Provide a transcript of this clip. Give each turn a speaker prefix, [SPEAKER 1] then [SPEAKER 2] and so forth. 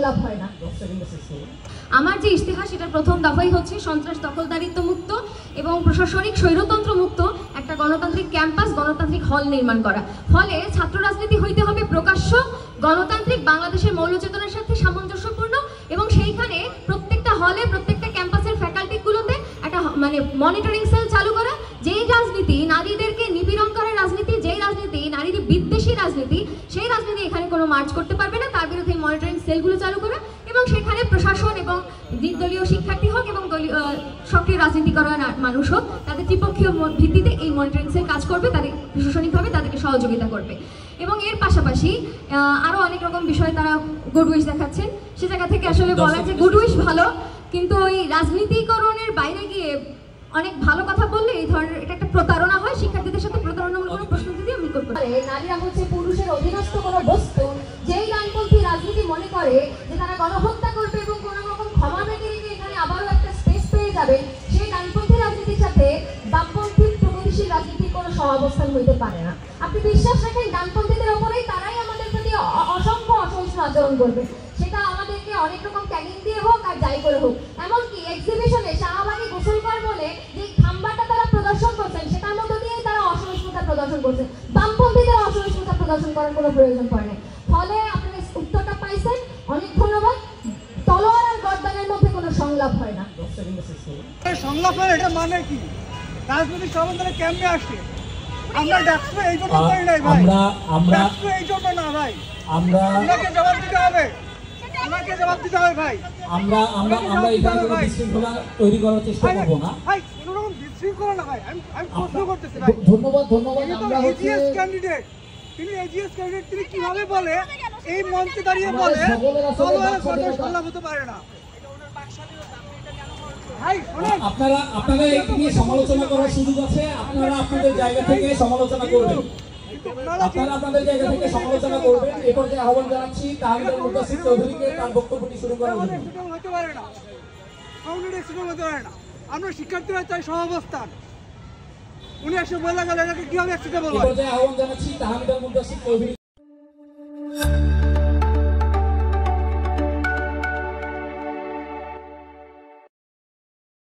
[SPEAKER 1] সংলাপ হয় না। আমার যে ইশতেহার সেটার প্রথম দফাই হচ্ছে সন্ত্রাস দখলদারিত্ব মুক্ত এবং প্রশাসনিক স্বৈরতন্ত্র মুক্ত একটা গণতান্ত্রিক ক্যাম্পাস, গণতান্ত্রিক হল নির্মাণ করা। ফলে ছাত্র রাজনীতি হইতে হবে প্রকাশ্য, গণতান্ত্রিক, বাংলাদেশের মৌলচেতনার সাথে সামঞ্জস্যপূর্ণ এবং সেইখানে প্রত্যেকটা হলে, প্রত্যেকটা ক্যাম্পাসের ফ্যাকাল্টিগুলোতে একটা মনিটরিং সেল চালু করা। যেই রাজনীতি নারীদেরকে নিপীড়ন করার রাজনীতি, যেই রাজনীতি নারীদের বিদ্বেষী রাজনীতি, সেই রাজনীতি এখানে কোনো মার্চ করতে পারবে না। তার বিরুদ্ধে মনিটরিং সেলগুলো চালু করা এবং সেখানে প্রশাসন এবং দলীয় শিক্ষার্থী হোক এবং দলীয় সক্রিয় রাজনীতি করা মানুষ হোক, তাদের ত্রিপক্ষীয় ভিত্তিতে এই মনিটরিং সেল কাজ করবে, তাদের প্রশাসনিকভাবে তাদেরকে সহযোগিতা করবে। এবং এর পাশাপাশি আরও অনেক রকম বিষয়ে তারা গুড উইশ দেখাচ্ছেন। সে জায়গা থেকে আসলে বলা যে গুড উইশ ভালো, কিন্তু ওই রাজনীতিকরণের বাইরে গিয়ে অনেক ভালো কথা বললে এই ধরনের এটা একটা প্রতারণা হয়। শিক্ষার্থীদের সাথে প্রতারণামূলক কোনো প্রশ্ন যদি আমি করতে পারি, নারীরা হচ্ছে পুরুষের অধীনস্থ কোনো বস্তু। যেই ডানপন্থী রাজনীতি মনে করে যে তারা গণহত্যা করবে এবং কোনো রকম ক্ষমা মেনে রেখে এখানে আবারও একটা স্পেস পেয়ে যাবে, সেই ডানপন্থী রাজনীতির সাথে বামপন্থী প্রগতিশীল রাজনীতির কোনো সহাবস্থান হইতে পারে না। আপনি বিশ্বাস রাখেন ডানপন্থীদের ওপরেই তারাই আমাদের প্রতি অসংখ্য অসহিষ্ণু আচরণ করবে, সেটা আমাদেরকে অনেক রকম ট্যাগিং দিয়ে হোক আর যাই করে হোক। এমনকি এক্সিবিশনে শাহবাগে গোসল কর বলে যে খাম্বাটা তারা প্রদর্শন করছেন, সেটার মধ্য দিয়েই তারা অসহিষ্ণুতা প্রদর্শন করছেন। বামপন্থীদের অসহিষ্ণুতা প্রদর্শন করার কোনো প্রয়োজন পড়ে না। ফলে আপনারা উত্তরটা পাইছেন, অনেক ধন্যবাদ। তলোয়ার আর গর্দানের মধ্যে কোনো সংলাপ হয় না।
[SPEAKER 2] সংলাপ হয় এটা মানে কি? রাজনৈতিক সমাধানে কেমনে আসে? আমরা ডাকবো এই জন্য করি নাই ভাই, আমরা ডাকবো এই জন্য না ভাই, আপনাকে জবাব দিতে হবে, আমাকে জবাব দিতে হবে ভাই।
[SPEAKER 3] আমরা এখানে কোনো বিশৃঙ্খলা তৈরি করার চেষ্টা করব না
[SPEAKER 2] ভাই, কোনো রকম বিশৃঙ্খলা না ভাই। আমি প্রশ্ন করতেছি ভাই।
[SPEAKER 3] ধন্যবাদ।
[SPEAKER 2] আমরা এজিএস ক্যান্ডিডেট, তিনি এজিএস ক্যান্ডিডেট, তিনি কিভাবে বলে এই মঞ্চে দাঁড়িয়ে বলে তলোয়ারের কথা সংলাপ হতে পারে না?
[SPEAKER 3] আপনারা এই নিয়ে সমালোচনা করার সুযোগ আছে, আপনারা আপনাদের জায়গা থেকে সমালোচনা করবেন, এই পর্যায়ে আহ্বান জানাচ্ছি তাহমিদুল মুদাসসির চৌধুরীকে তার বক্তব্যটি শুরু করার জন্য।
[SPEAKER 2] আমরা শিক্ষার্থীরা চাই সহাবস্থান। উনি এসে বলে গেল এটাকে কিভাবে একসাথে বলবো?
[SPEAKER 3] এই পর্যায়ে আহ্বান জানাচ্ছি তাহমিদুল মুদাসসির চৌধুরী।